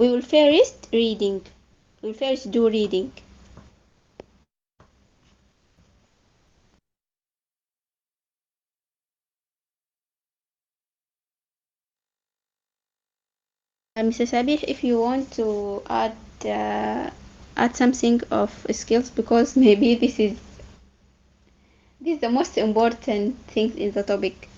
we will first reading. We'll first do reading. Mr. Sabih, if you want to add something of skills, because maybe this is the most important thing in the topic.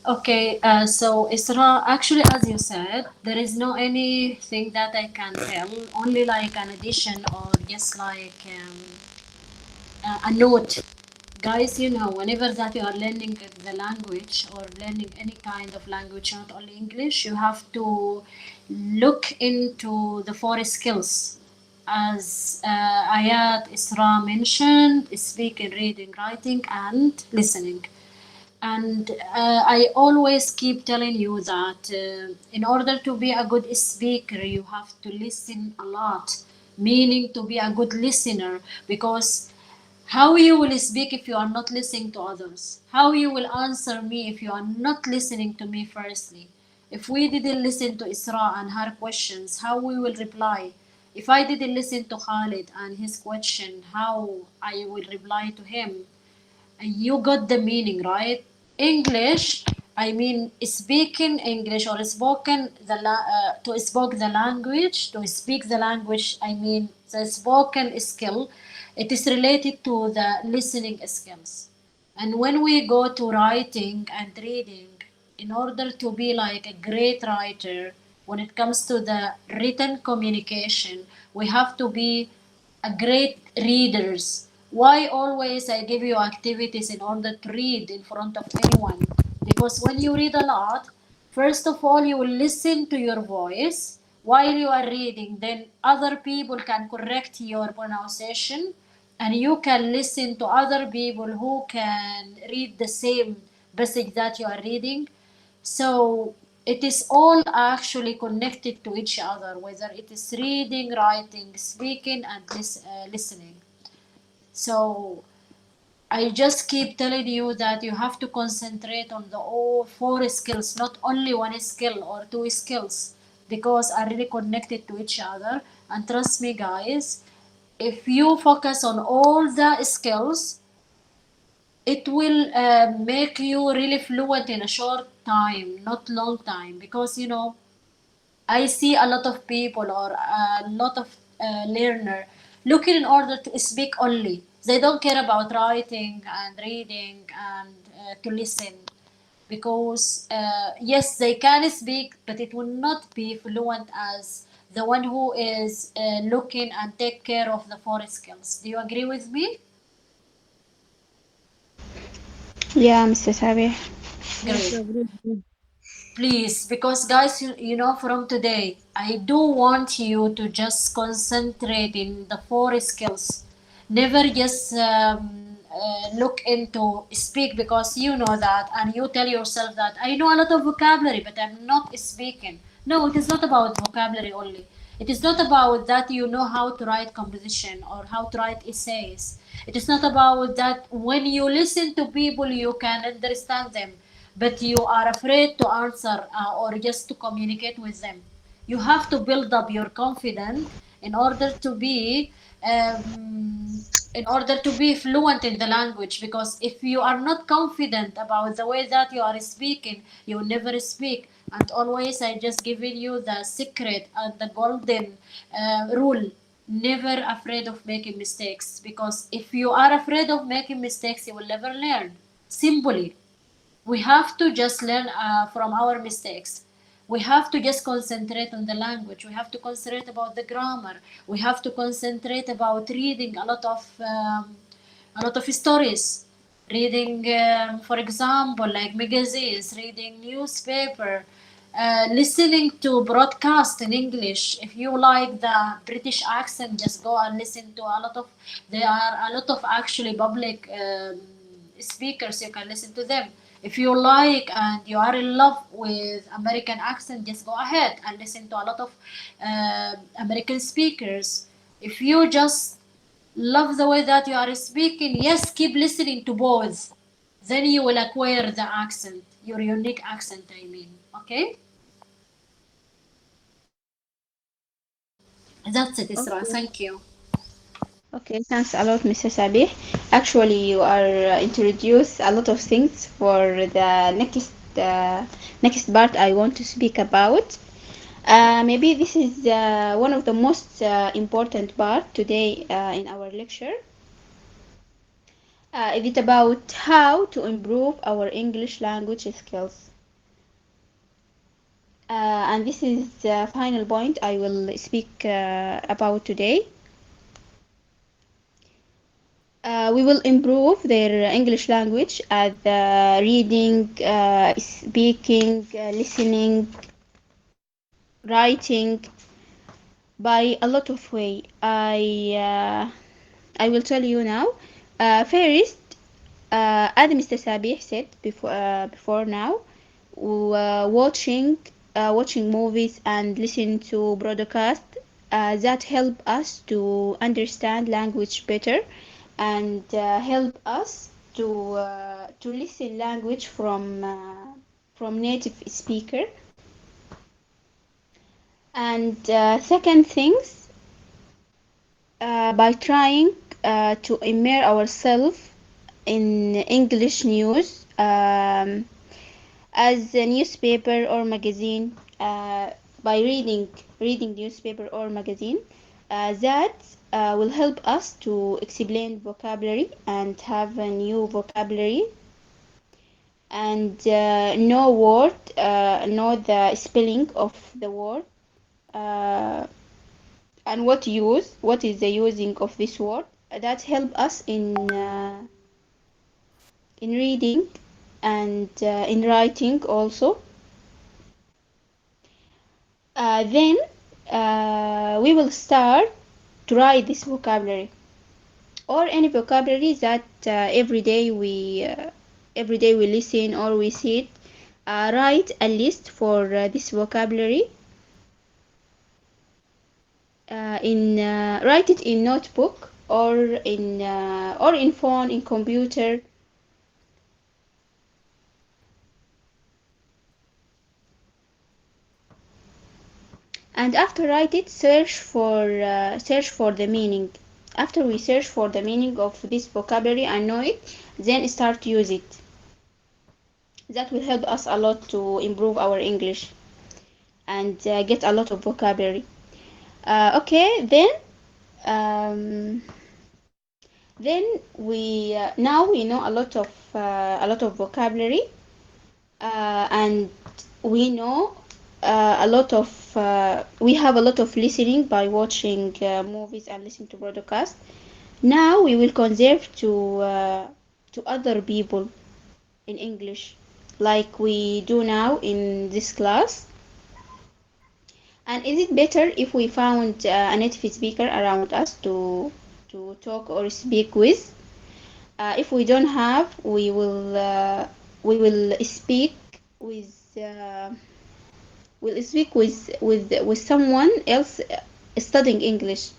Okay, so Isra, actually, as you said, there is no anything that I can tell, only like an addition or just like a note. Guys, you know, whenever that you are learning the language or learning any kind of language, not only English, you have to look into the four skills. As Ayat Isra mentioned, speaking, reading, writing, and listening. And I always keep telling you that in order to be a good speaker, you have to listen a lot, meaning to be a good listener. Because how you will speak if you are not listening to others? How you will answer me if you are not listening to me firstly? If we didn't listen to Isra and her questions, how we will reply? If I didn't listen to Khalid and his question, how I will reply to him? You got the meaning, right? English, I mean, speaking English or spoken to speak the language, to speak the language, I mean, the spoken skill, it is related to the listening skills. And when we go to writing and reading, in order to be like a great writer, when it comes to the written communication, we have to be a great readers. Why always I give you activities in order to read in front of anyone? Because when you read a lot, first of all, you will listen to your voice while you are reading. Then other people can correct your pronunciation, and you can listen to other people who can read the same passage that you are reading. So it is all actually connected to each other, whether it is reading, writing, speaking, and listening. So I just keep telling you that you have to concentrate on the all four skills, not only one skill or two skills, because are really connected to each other. And trust me, guys, if you focus on all the skills, it will make you really fluent in a short time, not long time. Because you know, I see a lot of people or a lot of learner looking in order to speak only. They don't care about writing and reading and to listen, because yes, they can speak, but it will not be fluent as the one who is looking and take care of the four skills. Do you agree with me? Yeah, Mr. Sabih. Yes, Great. I agree. Please, because guys, you know, from today, I do want you to just concentrate in the four skills. Never just look into speak, because you know that, and you tell yourself that I know a lot of vocabulary, but I'm not speaking. No, it is not about vocabulary only. It is not about that you know how to write composition or how to write essays. It is not about that when you listen to people you can understand them, but you are afraid to answer or just to communicate with them. You have to build up your confidence in order to be fluent in the language, because if you are not confident about the way that you are speaking, you will never speak. And always I just giving you the secret and the golden rule: never afraid of making mistakes, because if you are afraid of making mistakes, you will never learn. Simply, we have to just learn from our mistakes. We have to just concentrate on the language. We have to concentrate about the grammar. We have to concentrate about reading a lot of stories, reading for example like magazines, reading newspaper, listening to broadcast in English. If you like the British accent, just go and listen to a lot of, there are a lot of actually public speakers, you can listen to them. If you like and you are in love with American accent, just go ahead and listen to a lot of American speakers. If you just love the way that you are speaking, yes, keep listening to both. Then you will acquire the accent, your unique accent, I mean. Okay? That's it, Isra. Okay. Thank you. Okay, thanks a lot, Mr. Sabih. Actually, you are introduced a lot of things for the next part I want to speak about. Maybe this is one of the most important part today in our lecture. It is about how to improve our English language skills. And this is the final point I will speak about today. We will improve their English language at the reading, speaking, listening, writing by a lot of way. I will tell you now. First, as Mr. Sabih said before now, watching movies and listening to broadcasts that help us to understand language better and help us to listen language from native speaker. And second things, by trying to immerse ourselves in English news, as a newspaper or magazine, by reading newspaper or magazine, that will help us to explain vocabulary and have a new vocabulary and know the spelling of the word, uh, and what is the using of this word. That help us in reading and in writing also. Then we will start to write this vocabulary or any vocabulary that every day we listen or we see it. Write a list for this vocabulary. Write it in notebook or in phone, in computer. And after write it, search for the meaning. After we search for the meaning of this vocabulary and know it, then start to use it. That will help us a lot to improve our English and get a lot of vocabulary. Okay, um, then we now we know a lot of vocabulary, and we know we have a lot of listening by watching movies and listening to broadcast. Now we will conserve to other people in English, like we do now in this class. And is it better if we found a native speaker around us to talk or speak with? If we don't have, we with uh, will speak with someone else studying English,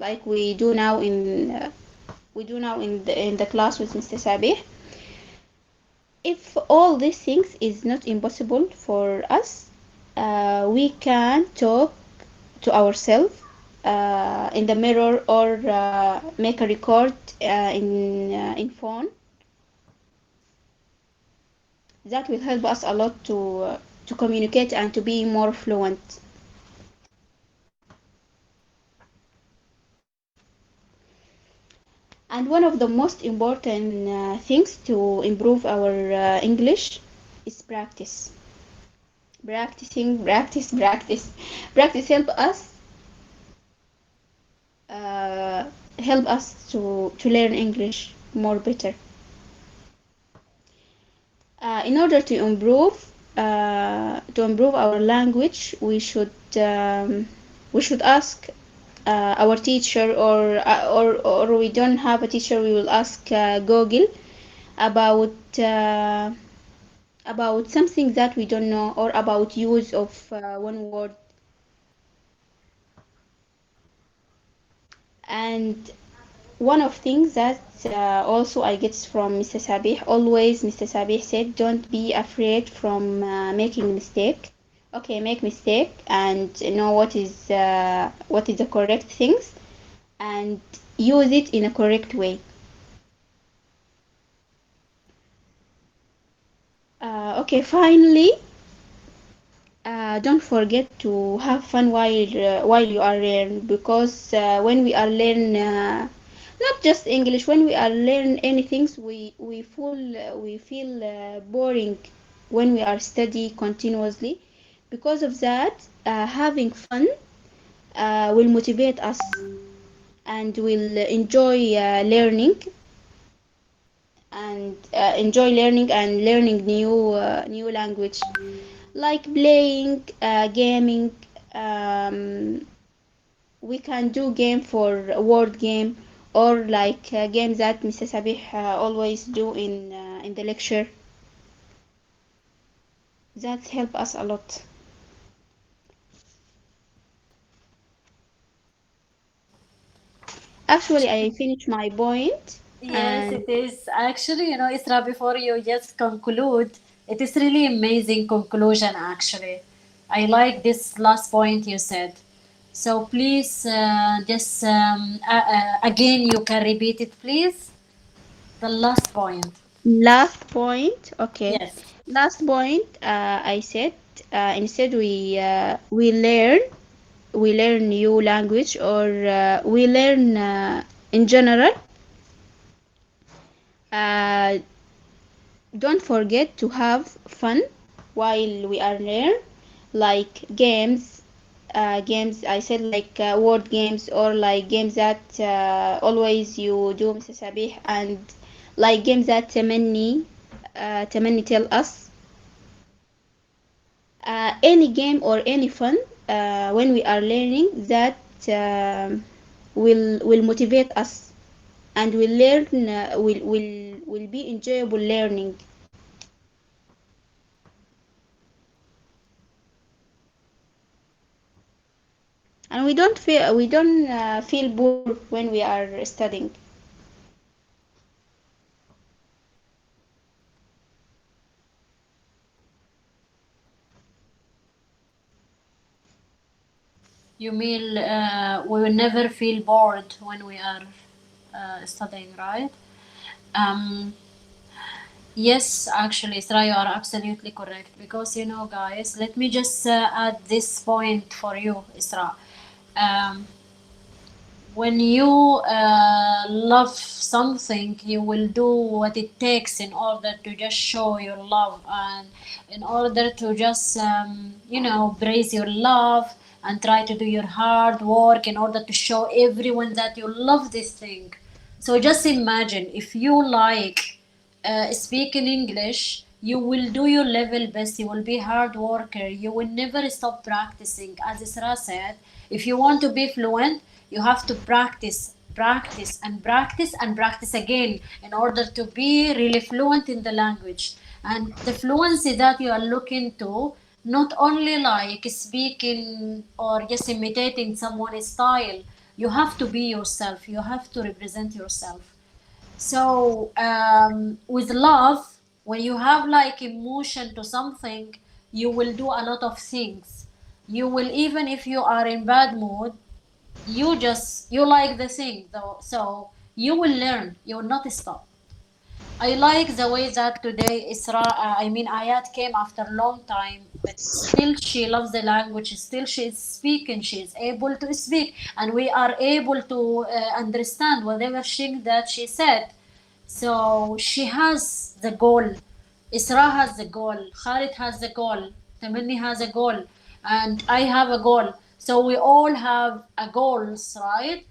like we do now in the class with Mr. Sabih. If all these things is not impossible for us, we can talk to ourselves in the mirror or make a record in phone. That will help us a lot to communicate and to be more fluent. And one of the most important things to improve our English is practice. Practice. Practice uh, help us to learn English more better. In order to improve our language, we should ask our teacher, or we don't have a teacher, we will ask Google about uh, about something that we don't know or about use of one word. And one of things that also I get from Mr. Sabih, always Mr. Sabih said, don't be afraid from making mistake Okay, make mistake and know what is the correct things and use it in a correct way. Okay, finally, don't forget to have fun while you are learning, because when we are learn not just English, when we are learn anything, we feel boring when we are study continuously. Because of that, having fun will motivate us and will enjoy learning and learning new language, like playing, gaming. um, we can do game for a word game, or like games that Mr. Sabih always do in the lecture. That help us a lot. Actually, I finished my point. Yes, And it is. Actually, Isra, before you just conclude, it is really amazing conclusion, actually. I like this last point you said. So please, just again, you can repeat it, please. The last point. last point, okay. Yes. Last point, I said, instead we learn new language, or we learn in general. uh, don't forget to have fun while we are there, like games I said, like word games, or like games that always you do, Mr. Sabih, and like games that Tamanni tell us. Any game or any fun when we are learning, that will motivate us, and will be enjoyable learning, and we don't feel bored when we are studying. You mean we will never feel bored when we are studying, right? Um, Yes, actually, Isra, you are absolutely correct. Because, guys, let me just add this point for you, Isra. Um, when you love something, you will do what it takes in order to just show your love, and in order to just praise your love, and try to do your hard work in order to show everyone that you love this thing. So just imagine, if you like speaking English, you will do your level best. You will be hard worker. You will never stop practicing. As Isra said, if you want to be fluent, you have to practice, practice, and practice, and practice again in order to be really fluent in the language. And the fluency that you are looking to, not only like speaking or just imitating someone's style, you have to be yourself. You have to represent yourself. So, with love, when you have like emotion to something, you will do a lot of things. You will, even if you are in bad mood, you like the thing though, so you will learn. You will not stop. I like the way that today Ayat came after a long time, but still she loves the language. Still she is speaking. She is able to speak, and we are able to understand whatever thing that she said. So she has the goal. Isra has the goal. Khalid has the goal. Tamanni has a goal, and I have a goal. So we all have a goals, right?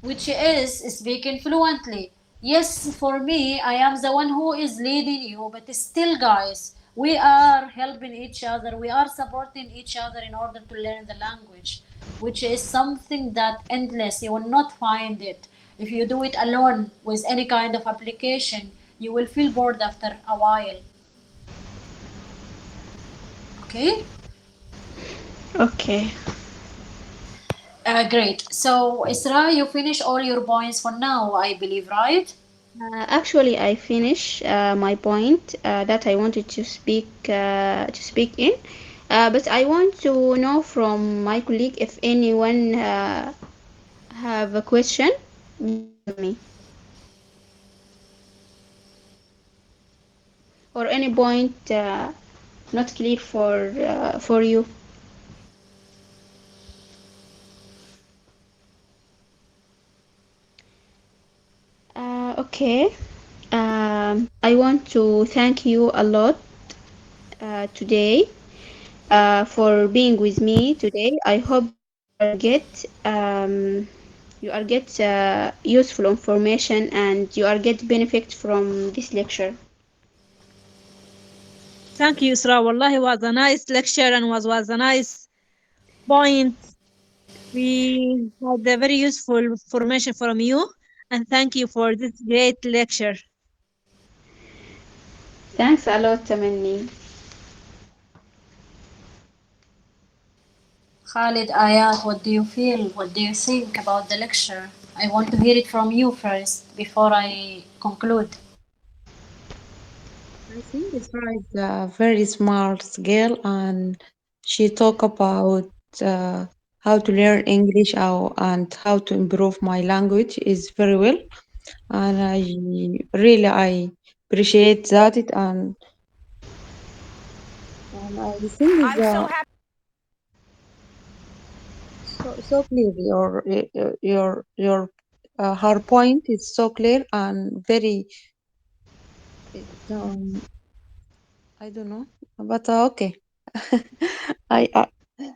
Which is speaking fluently. Yes, for me, I am the one who is leading you, but still, guys, we are helping each other, we are supporting each other in order to learn the language, which is something that endless. You will not find it. If you do it alone with any kind of application, you will feel bored after a while. Okay? Okay. Great. So, Isra, you finish all your points for now, I believe, right? Actually, I finish my point that I wanted to speak in. But I want to know from my colleague if anyone have a question. Please tell me, or any point not clear for you. Okay. I want to thank you a lot today for being with me today. I hope you are get useful information and you are get benefit from this lecture. Thank you, Isra. Wallahi was a nice lecture and was a nice point. We had a very useful information from you. And thank you for this great lecture. Thanks a lot, Tamanni. Khalid, Ayat, what do you feel? What do you think about the lecture? I want to hear it from you first before I conclude. I think Isra is a very smart girl, and she talk about uh, how to learn English and how to improve my language is very well, and I appreciate that it and I think is so clear your her point is so clear and very um, I don't know, but okay. I, I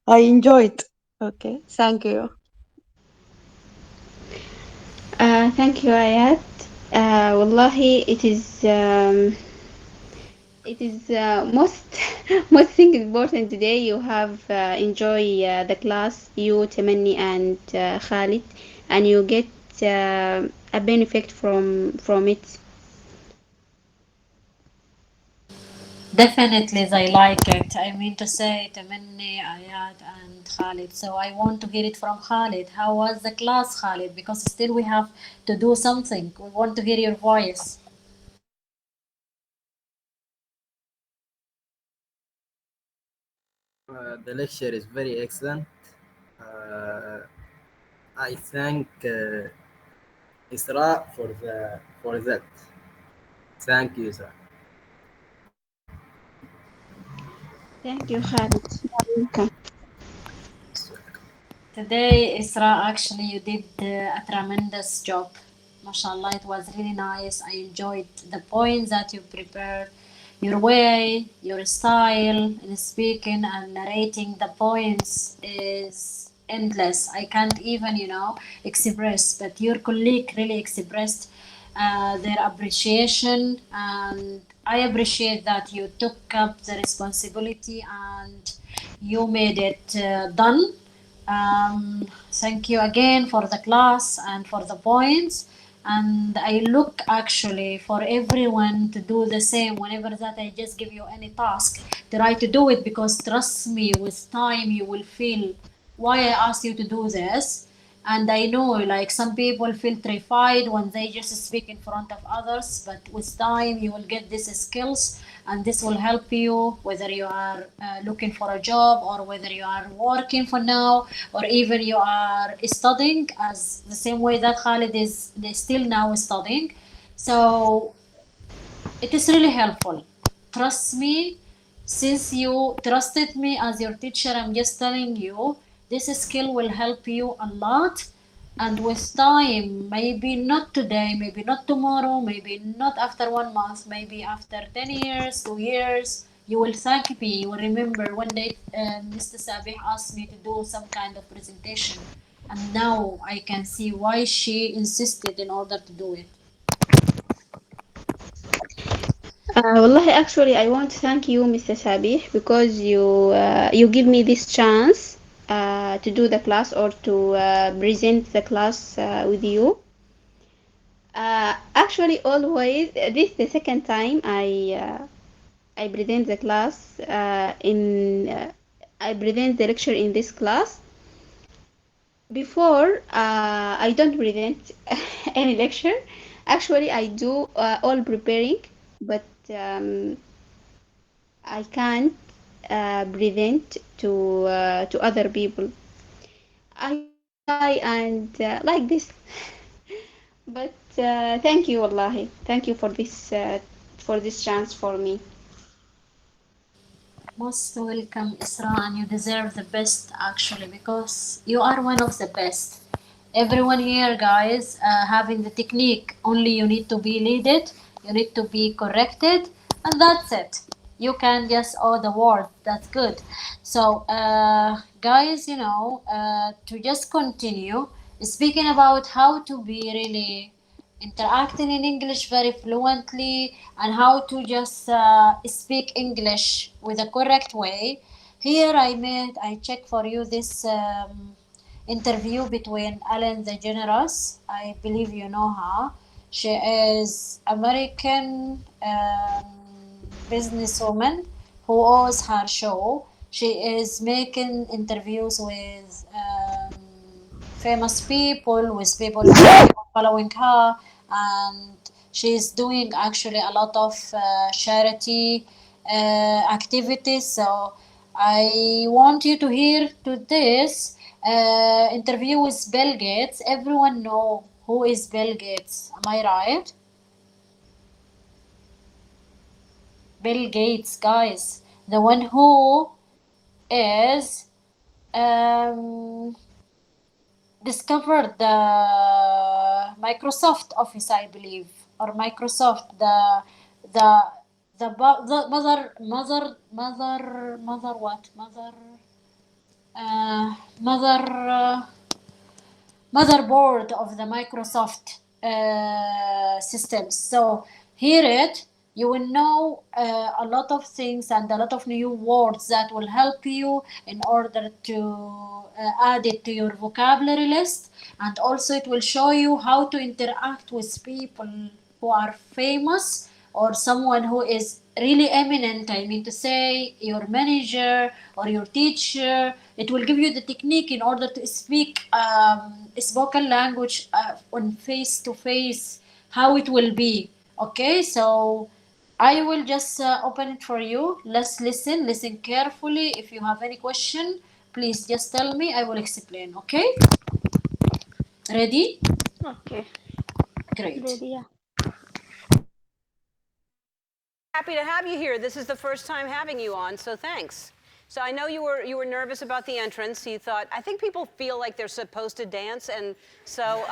I enjoyed. Okay, thank you. Thank you, Ayat. Wallahi, it is most most thing important today. You have enjoy the class, you, Tamanni, and Khalid, and you get a benefit from it. Definitely, they like it. I mean to say, Tamanni, Ayat, and Khalid. So I want to hear it from Khalid. How was the class, Khalid? Because still we have to do something. We want to hear your voice. The lecture is very excellent. Uh, I thank Isra for that. Thank you, Isra. Thank you, Khalid. Welcome. Today, Isra, actually, you did a tremendous job. MashaAllah, it was really nice. I enjoyed the points that you prepared, your way, your style in speaking and narrating the points is endless. I can't even, express, but your colleague really expressed their appreciation, and I appreciate that you took up the responsibility and you made it done. Thank you again for the class and for the points. And I look actually for everyone to do the same whenever that I just give you any task. Try to do it, because trust me, with time you will feel why I asked you to do this. And I know, like, some people feel terrified when they just speak in front of others, but with time you will get these skills, and this will help you whether you are looking for a job, or whether you are working for now, or even you are studying, as the same way that Khalid is still now studying. So it is really helpful. Trust me, since you trusted me as your teacher, I'm just telling you, this skill will help you a lot. And with time, maybe not today, maybe not tomorrow, maybe not after 1 month, maybe after 10 years, 2 years, you will thank me. You will remember one day Mr. Sabih asked me to do some kind of presentation. And now I can see why she insisted in order to do it. Wallahi, actually, I want to thank you, Mr. Sabih, because you give me this chance to do the class or to present the class with you. Actually, always this the second time I present the class in I present the lecture in this class. Before I don't present any lecture. Actually, I do all preparing, but I can't. present to other people. I try and like this. But thank you, wallahi. Thank you for this chance for me. Most welcome, Isra, and you deserve the best actually because you are one of the best. Everyone here, guys, having the technique, only you need to be leaded, you need to be corrected, and that's it. You can guess all the word. That's good. So, guys, to just continue speaking about how to be really interacting in English very fluently and how to just speak English with a correct way. Here I check for you this interview between Ellen DeGeneres. I believe you know her. She is American businesswoman who owns her show. She is making interviews with famous people, with people following her, and she's doing actually a lot of charity activities. So I want you to hear to this interview with Bill Gates. Everyone know who is Bill Gates. Am I right? Bill Gates, guys, the one who is um, discovered the Microsoft Office, I believe, or Microsoft the the mother what uh, mother motherboard of the Microsoft systems. So hear it, you will know a lot of things and a lot of new words that will help you in order to add it to your vocabulary list. And also it will show you how to interact with people who are famous or someone who is really eminent. I mean to say your manager or your teacher. It will give you the technique in order to speak spoken language on face to face, how it will be. Okay, so I will just open it for you. Let's listen carefully. If you have any question, please just tell me, I will explain. Okay, ready? Okay, Great. ready? Yeah. Happy to have you here. This is the first time having you on, so thanks. So I know you were nervous about the entrance. You thought, I think people feel like they're supposed to dance, and so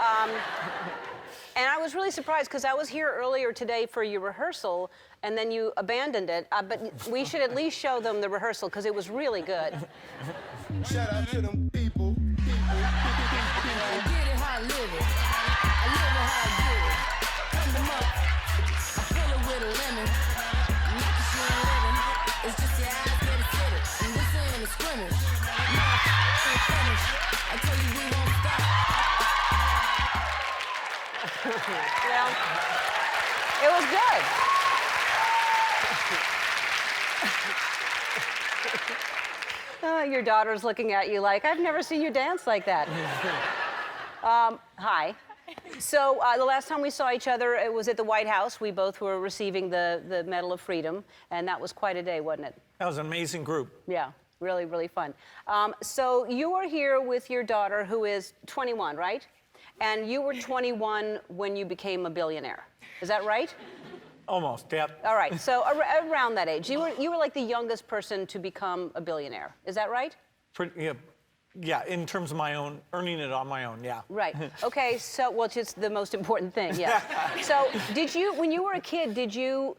and I was really surprised because I was here earlier today for your rehearsal, and then you abandoned it. But we should at least show them the rehearsal because it was really good. Shout out to them people. I get it how I live it. I live it how I get it. Come to month. I fill it with a lemon. Not that you ain't living. It's just your eyes get it fitted. And this ain't a scrimmage. No, ain't finished. I tell you we won't stop. Well, it was good. Your daughter's looking at you like, I've never seen you dance like that. Hi. So the last time we saw each other, it was at the White House. We both were receiving the Medal of Freedom, and that was quite a day, wasn't it? That was an amazing group. Yeah, really, really fun. So you are here with your daughter, who is 21, right? And you were 21 when you became a billionaire. Is that right? Almost, yep. All right, so around that age, you were like the youngest person to become a billionaire. Is that right? Yeah, in terms of my own, earning it on my own, yeah. Right. Okay, so, well, it's just the most important thing, yeah. So did you, when you were a kid, did you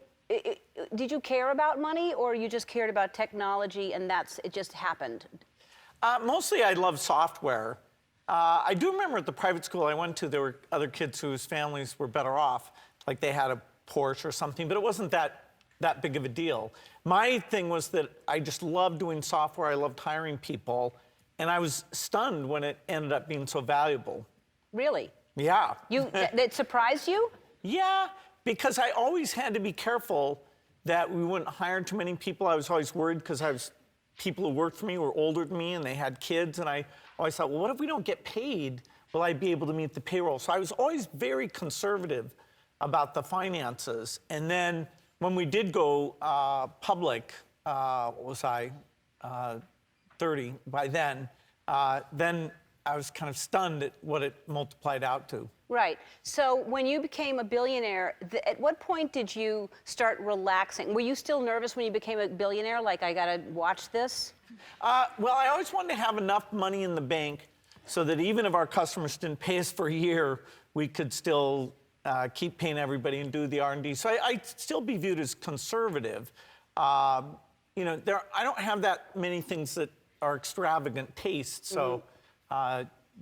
care about money, or you just cared about technology and it just happened? Mostly I love software. I do remember at the private school I went to, there were other kids whose families were better off, like they had a Porsche or something, but it wasn't that big of a deal. My thing was that I just loved doing software, I loved hiring people, and I was stunned when it ended up being so valuable. Really? Yeah. It surprised you? Yeah, because I always had to be careful that we wouldn't hire too many people. I was always worried because people who worked for me were older than me and they had kids, and I always thought, well, what if we don't get paid? Will I be able to meet the payroll? So I was always very conservative about the finances. And then when we did go public, what was I, uh, 30 by then I was kind of stunned at what it multiplied out to. Right. So when you became a billionaire, at what point did you start relaxing? Were you still nervous when you became a billionaire? Like, I got to watch this? Well, I always wanted to have enough money in the bank so that even if our customers didn't pay us for a year, we could still keep paying everybody and do the R&D. So I'd still be viewed as conservative. You know, I don't have that many things that are extravagant tastes, so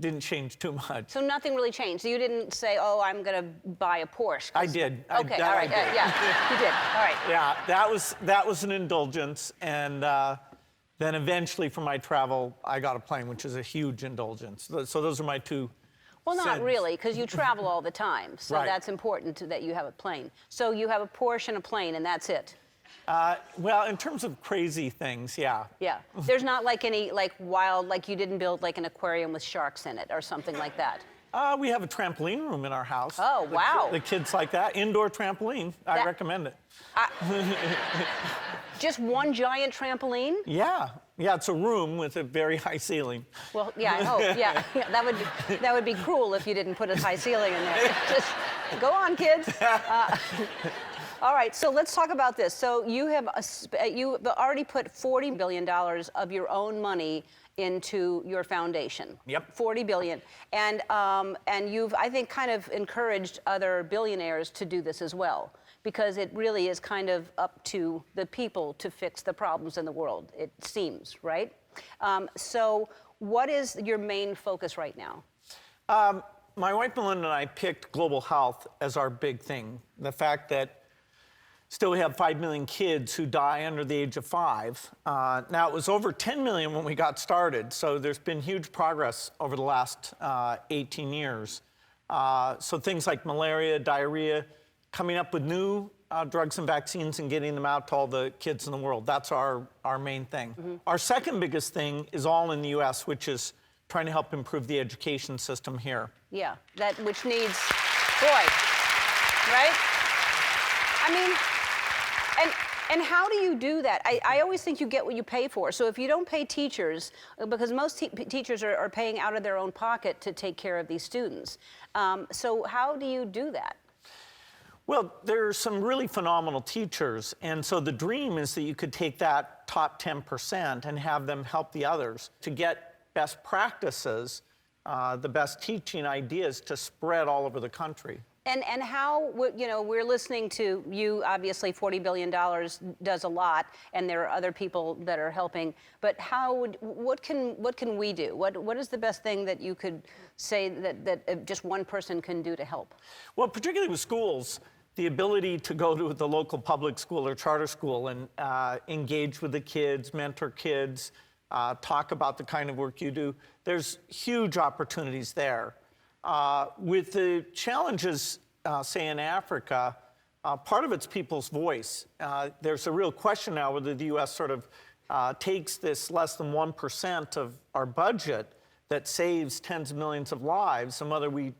didn't change too much. So nothing really changed. So you didn't say, "Oh, I'm going to buy a Porsche." I did. Okay, all right. Yeah, you did. All right. Yeah, that was an indulgence, and then eventually for my travel, I got a plane, which is a huge indulgence. So those are my two. Well, not sins. really, because you travel all the time. So Right. that's important that you have a plane. So you have a Porsche and a plane, and that's it. Well, in terms of crazy things, yeah. Yeah. There's not like any like wild, like you didn't build like an aquarium with sharks in it or something like that. We have a trampoline room in our house. Oh, wow. The kids like that. Indoor trampoline. I That- recommend it. Just one giant trampoline? Yeah. Yeah, it's a room with a very high ceiling. Well, yeah, I hope. Yeah, that would be cruel if you didn't put a high ceiling in there. Just go on, kids. All right, so let's talk about this. So you've already put $40 billion of your own money into your foundation. Yep. 40 billion. And you've, I think, kind of encouraged other billionaires to do this as well, because it really is kind of up to the people to fix the problems in the world, it seems, right? So what is your main focus right now? My wife Melinda and I picked global health as our big thing. The fact that still we have 5 million kids who die under the age of 5. Now, it was over 10 million when we got started, so there's been huge progress over the last 18 years. So things like malaria, diarrhea, coming up with new drugs and vaccines and getting them out to all the kids in the world. That's our main thing. Mm-hmm. Our second biggest thing is all in the US, which is trying to help improve the education system here. Yeah, that which needs, boy, right? I mean, and how do you do that? I always think you get what you pay for. So if you don't pay teachers, because most teachers are paying out of their own pocket to take care of these students. So how do you do that? Well, there are some really phenomenal teachers, and so the dream is that you could take that top 10% and have them help the others to get best practices, the best teaching ideas to spread all over the country. And how, you know, we're listening to you, obviously $40 billion does a lot, and there are other people that are helping, but what can we do? What is the best thing that you could say that just one person can do to help? Well, particularly with schools, the ability to go to the local public school or charter school and engage with the kids, mentor kids, talk about the kind of work you do, there's huge opportunities there. With the challenges, say in Africa, part of it's people's voice. There's a real question now whether the U.S. sort of takes this less than 1% of our budget that saves tens of millions of lives, and whether we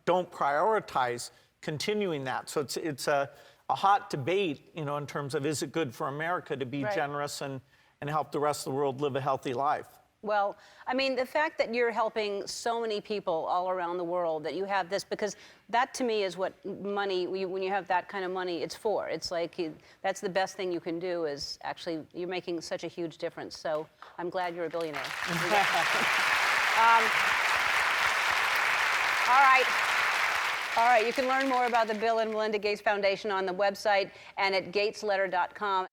don't prioritize continuing that. So it's a hot debate, you know, in terms of is it good for America to be generous and help the rest of the world live a healthy life. Well, I mean, the fact that you're helping so many people all around the world, that you have this, because that to me is what money, when you have that kind of money, it's for. It's like, that's the best thing you can do, is actually, you're making such a huge difference. So I'm glad you're a billionaire. All right. All right, you can learn more about the Bill and Melinda Gates Foundation on the website and at gatesletter.com.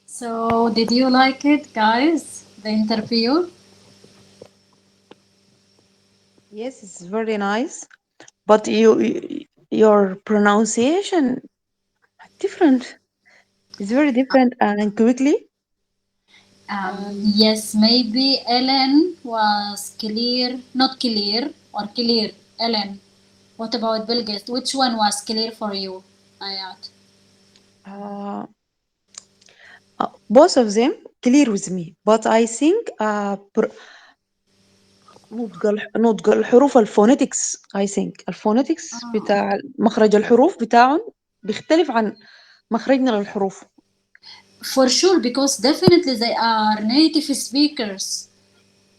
So, did you like it, guys? The interview? Yes, it's very nice. But your pronunciation different. It's very different and quickly. Yes, maybe Ellen was clear, not clear, or clear. Ellen, what about Bill Gates? Which one was clear for you, Ayat? Both of them clear with me, but I think نطق الحروف الفونetics I think الفونetics Ah, بتاع مخرج الحروف بتاعهم بيختلف عن مخرجنا للحروف. for sure, because definitely they are native speakers.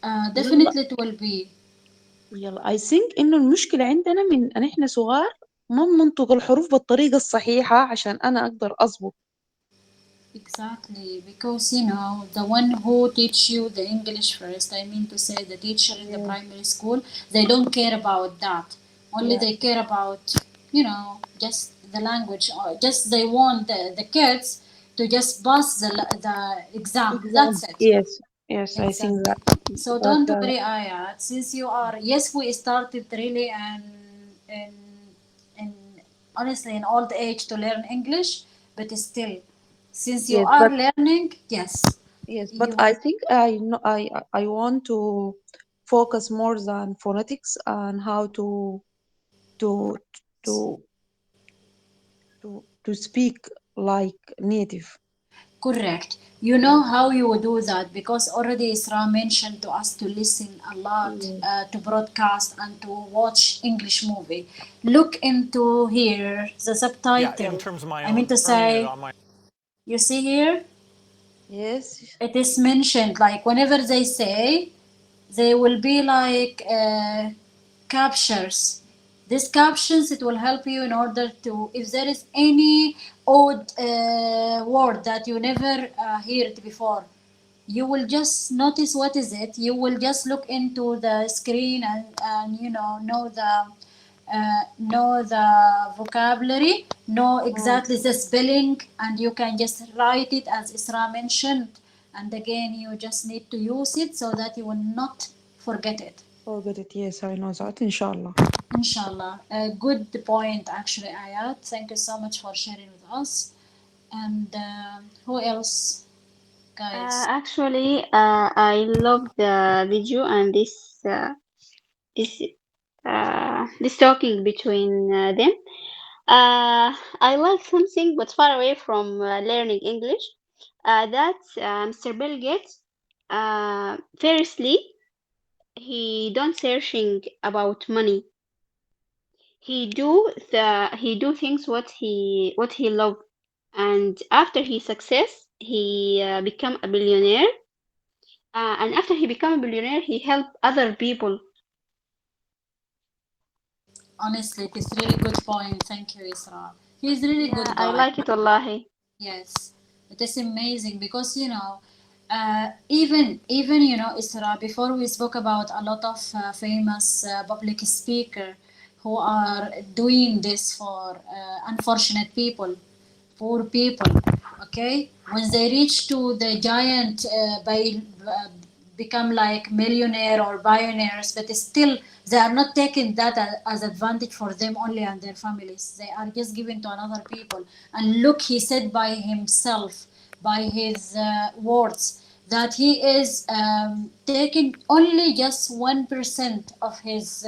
يلا Definitely it will be. يلا I think إنه المشكلة عندنا من أن إحنا صغار ما بننطق الحروف بالطريقة الصحيحة عشان أنا أقدر أضبط. Exactly, because you know, the one who teach you the English first, I mean to say the teacher in the Yeah, primary school, they don't care about that. Only yeah, they care about, you know, just the language, or just they want the kids to just pass the exam. exam. That's it. Yes, yes, I think Exactly. that. So But don't worry, Ayat. Since you are, yes, we started really and and honestly in old age to learn English, but still, since you yes, are but learning, yes, yes, but you I think I want to focus more than phonetics and how to to to speak like native. correct. You know Yeah, how you would do that because already Isra mentioned to us to listen a lot, yeah. to broadcast and to watch English movie. Look into here the Yeah, in subtitle. terms of my I mean own to earning it say, on my you see here, Yes, it is mentioned like whenever they say, they will be like captures. These captions, it will help you in order to, if there is any odd word that you never heard before, you will just notice what is it. You will just look into the screen and you know the vocabulary, know mm, exactly the spelling, and you can just write it as Isra mentioned. And again, you just need to use it so that you will not forget it. forget it. Yes, I know that. Inshallah. Inshallah. A good point, actually, Ayat. Thank you so much for sharing with us. And who else, guys? Actually, I love the video and this this talking between them. I like something but far away from learning English. That's Mr. Bill Gates. Firstly, he don't searching about money. He do things what he love, and after he success, he become a billionaire. And after he become a billionaire, he help other people. Honestly, it is really good point. Thank you, Isra. He's really Yeah, good I guy. like it, wallahi. Yes, it is amazing because even Isra. Before we spoke about a lot of famous public speaker who are doing this for unfortunate people, poor people. Okay, when they reach to the giant uh, become like millionaire or billionaires, but still they are not taking that as advantage for them only and their families. They are just given to another people. And look, he said by himself, by his words, that he is taking only just 1% of his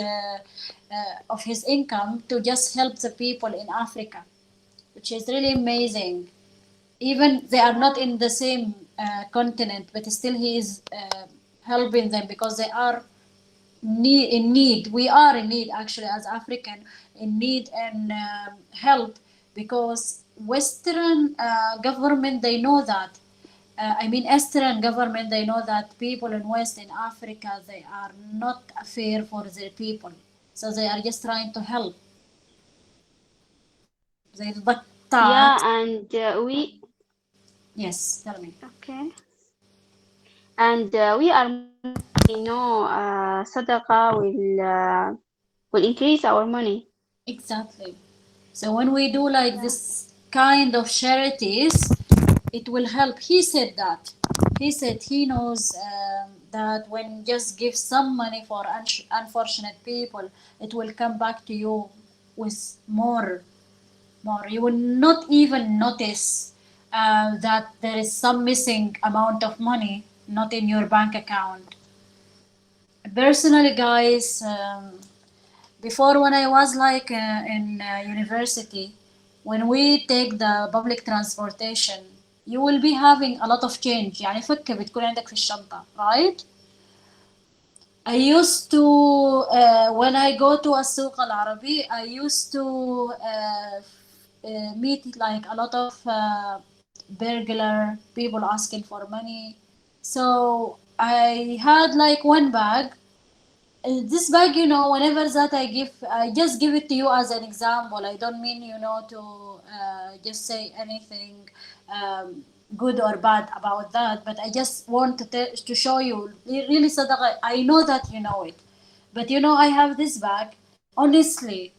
income to just help the people in Africa, which is really amazing. Even they are not Yeah, in the same continent, but still he is helping them because they are in need. We are in need actually as African, in need and help, because Western government, they know that. I mean, Eastern government, they know that people in West in Africa, they are not fair for their people. So they are just trying to help. They but yeah, that, and we yes, tell me. okay, and we are Muslim. We know sadaqah will increase our money. Exactly. So when we do like Yeah, this kind of charities, it will help. He said that. He said he knows that when just give some money for unfortunate people, it will come back to you with more. You will not even notice that there is some missing amount of money not in your bank account. Personally, guys. Before, when I was like in university, when we take the public transportation, you will be having a lot of change. يعني فكة بتكون عندك في الشنطة, right? I used to, when I go to السوق العربي, I used to meet like a lot of burglar people asking for money. So I had like one bag. This bag, you know, whenever that I just give it to you as an example. I don't mean, you know, to just say anything um, good or bad about that, but I just want to show you, really, Sadaqa, I know that you know it. But you know, I have this bag. Honestly,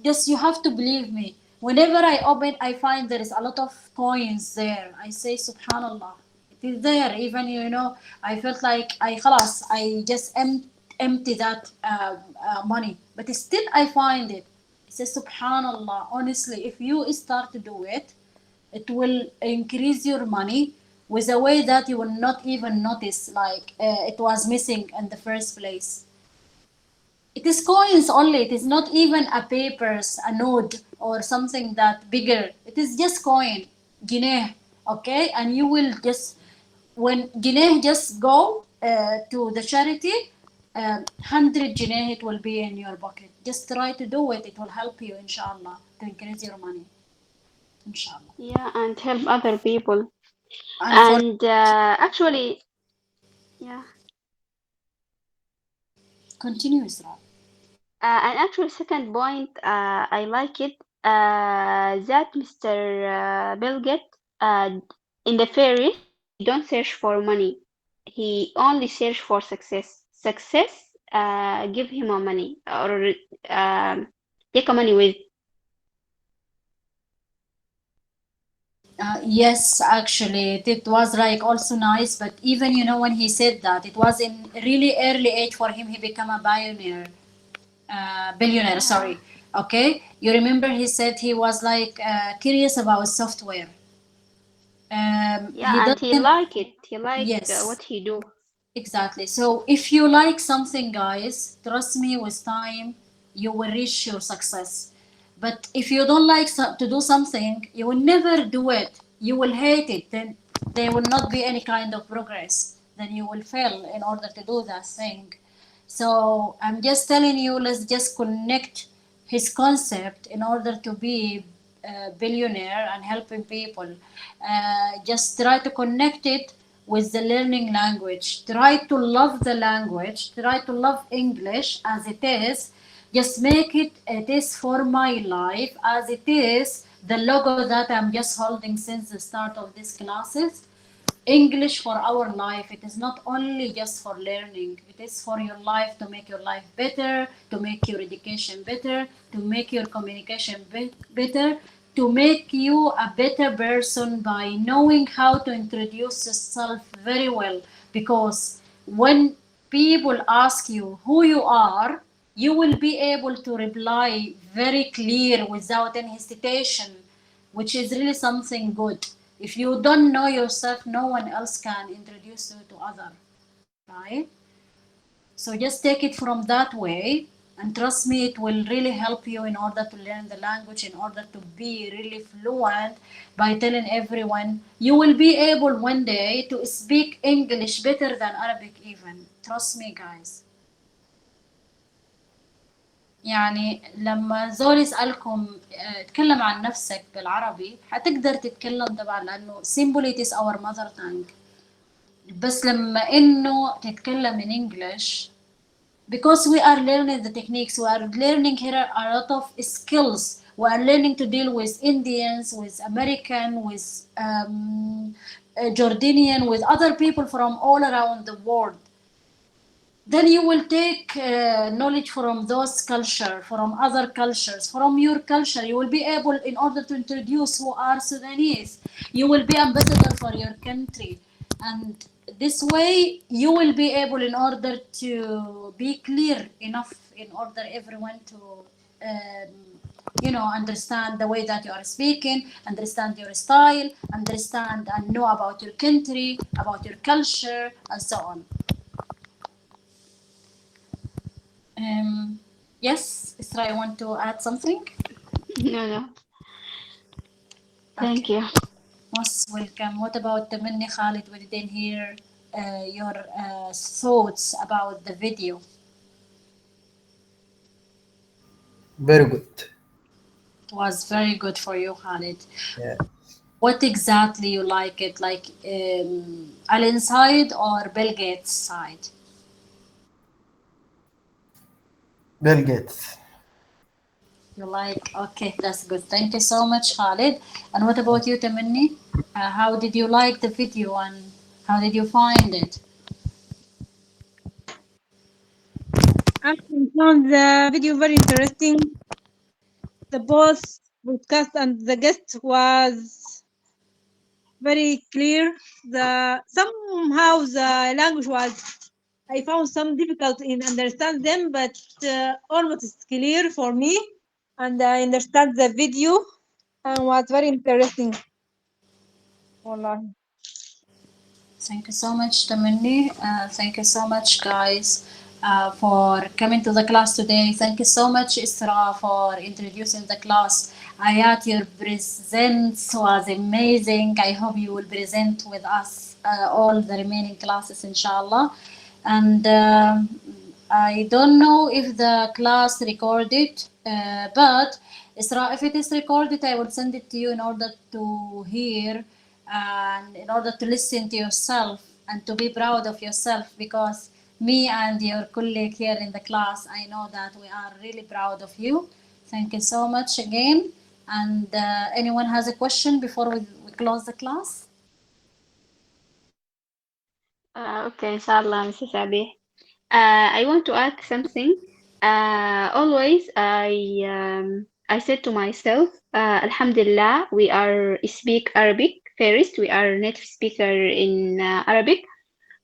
just you have to believe me. Whenever I open, I find there is a lot of coins there. I say, Subhanallah, it is there. Even you know, I felt like خلاص, I just empty that money, but still I find it. I say, Subhanallah. Honestly, if you start to do it, it will increase your money with a way that you will not even notice, like it was missing in the first place. It is coins only. It is not even a papers, a note or something that bigger. It is just coin, guinea, okay? And you will just, when guinea just go to the charity, 100 guinea it will be in your pocket. Just try to do it. It will help you, inshallah, to increase your money, inshallah. Yeah, and help other people. And for And actually, yeah, continue, Isra. and actually, second point, I like it. That Mr. Bill Gates, in the fairies, he don't search for money. He only search for success. Success, give him a money or take a money with. Yes, actually, it was like also nice. But even you know when he said that, it was in really early age for him. He became a pioneer, billionaire. Yeah, Sorry. Okay, you remember he said he was like curious about software. He yeah, and he doesn't. like it. He like Yes. what he do. Exactly. So if you like something, guys, trust me, with time, you will reach your success. But if you don't like to do something, you will never do it. You will hate it. Then there will not be any kind of progress. Then you will fail in order to do that thing. So I'm just telling you, let's just connect his concept in order to be a billionaire and helping people. Just try to connect it with the learning language. Try to love the language. Try to love English as it is. Just make it, it is for my life as it is the logo that I'm just holding since the start of these classes. English for our life. It is not only just for learning, it is for your life, to make your life better, to make your education better, to make your communication better, to make you a better person by knowing how to introduce yourself very well. Because when people ask you who you are, you will be able to reply very clear without any hesitation, which is really something good. If you don't know yourself, no one else can introduce you to other, right? So just take it from that way, and trust me, it will really help you in order to learn the language, in order to be really fluent by telling everyone. You will be able one day to speak English better than Arabic even. Trust me, guys. يعني لما زول يسألكم اتكلم عن نفسك بالعربي حتقدر تتكلم طبعا لأنه simply it is our mother tongue. بس لما إنه تتكلم in English, because we are learning the techniques, we are learning here a lot of skills. We are learning to deal with Indians, with American, with Jordanian, with other people from all around the world. Then you will take knowledge from those culture, from other cultures, from your culture. You will be able, in order to introduce who are Sudanese, you will be ambassador for your country, and this way you will be able, in order to be clear enough, in order everyone to understand the way that you are speaking, understand your style, understand and know about your country, about your culture, and so on. Yes, Isra, I want to add something. No, no, Okay, thank you. most welcome. What about the Minni Khalid? We didn't hear. your thoughts about the video. Very good. It was very good for you, Khalid. Yeah. What exactly you like it? Like Alan side or Bill Gates side? Bill Gates. You like, okay, that's good. Thank you so much, Khalid. And what about you, Tamanni? How did you like the video and how did you find it? Actually, I found the video very interesting. The both broadcast and the guest was very clear. The somehow the language was I found some difficult in understand them, but almost clear for me, and I understand the video and was very interesting. Wallahi. Thank you so much, Tamanni. Thank you so much, guys, for coming to the class today. Thank you so much, Isra, for introducing the class. Ayat, your presence was amazing. I hope you will present with us all the remaining classes, inshallah. And I don't know if the class recorded, but Isra, if it is recorded, I will send it to you in order to hear and in order to listen to yourself and to be proud of yourself, because me and your colleague here in the class, I know that we are really proud of you. Thank you so much again. And anyone has a question before we close the class? Okay, inshallah, Mrs. Abby. I want to add something. Always, I said to myself, Alhamdulillah, we are speak Arabic first. We are native speaker in Arabic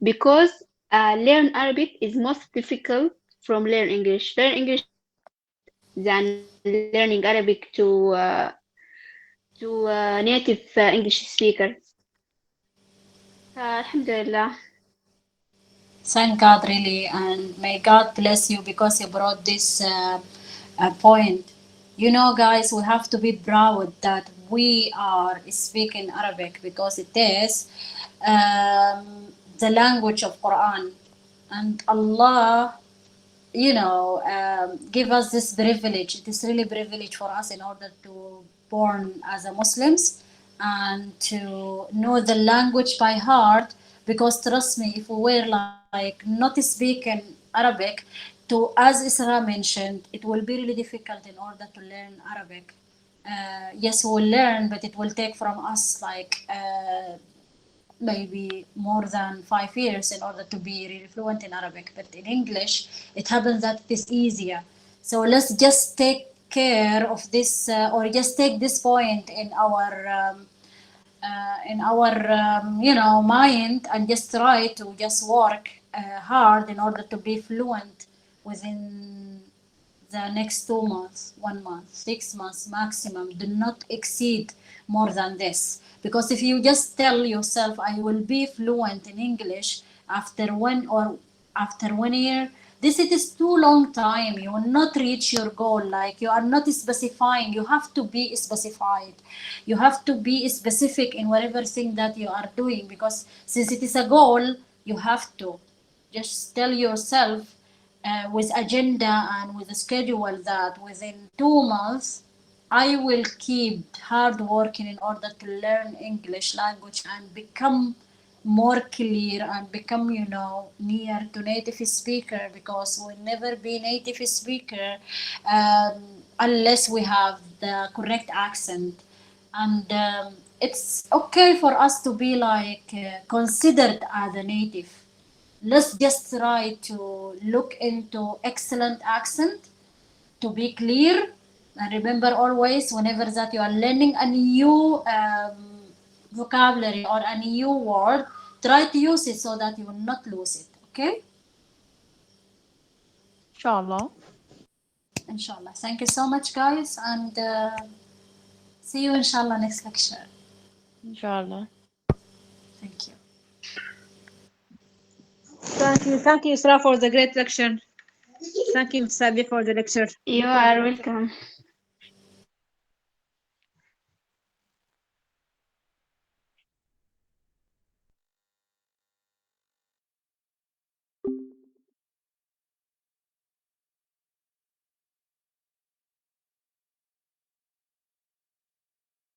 because learn Arabic is most difficult from learn English. Learn English is hard than learning Arabic to native English speaker. Alhamdulillah. Thank God, really, and may God bless you because you brought this point. You know, guys, we have to be proud that we are speaking Arabic because it is the language of Quran, and Allah, give us this privilege. It is really privilege for us in order to born as a Muslims and to know the language by heart. Because trust me, if we were like not speaking Arabic, to as Isra mentioned, it will be really difficult in order to learn Arabic. Yes, we will learn, but it will take from us like maybe more than 5 years in order to be really fluent in Arabic. But in English, it happens that it is easier. So let's just take care of this, or just take this point in our mind, and just try to just work hard in order to be fluent within the next 2 months, 1 month, 6 months maximum. Do not exceed more than this. Because if you just tell yourself, I will be fluent in English after 1 year, this it is too long time. You will not reach your goal. Like you are not specifying. You have to be specified. You have to be specific in whatever thing that you are doing. Because since it is a goal, you have to just tell yourself with agenda and with a schedule that within 2 months I will keep hard working in order to learn English language and become more clear and become near to native speaker, because we'll never be native speaker unless we have the correct accent. And it's okay for us to be like considered as a native. Let's just try to look into excellent accent to be clear. And remember always, whenever that you are learning a new vocabulary or a new word, try to use it so that you will not lose it. Okay? Inshallah. Inshallah. Thank you so much, guys, and see you inshallah next lecture. Inshallah. Thank you. Thank you, Isra, for the great lecture. Thank you, Sabi, for the lecture. You are welcome.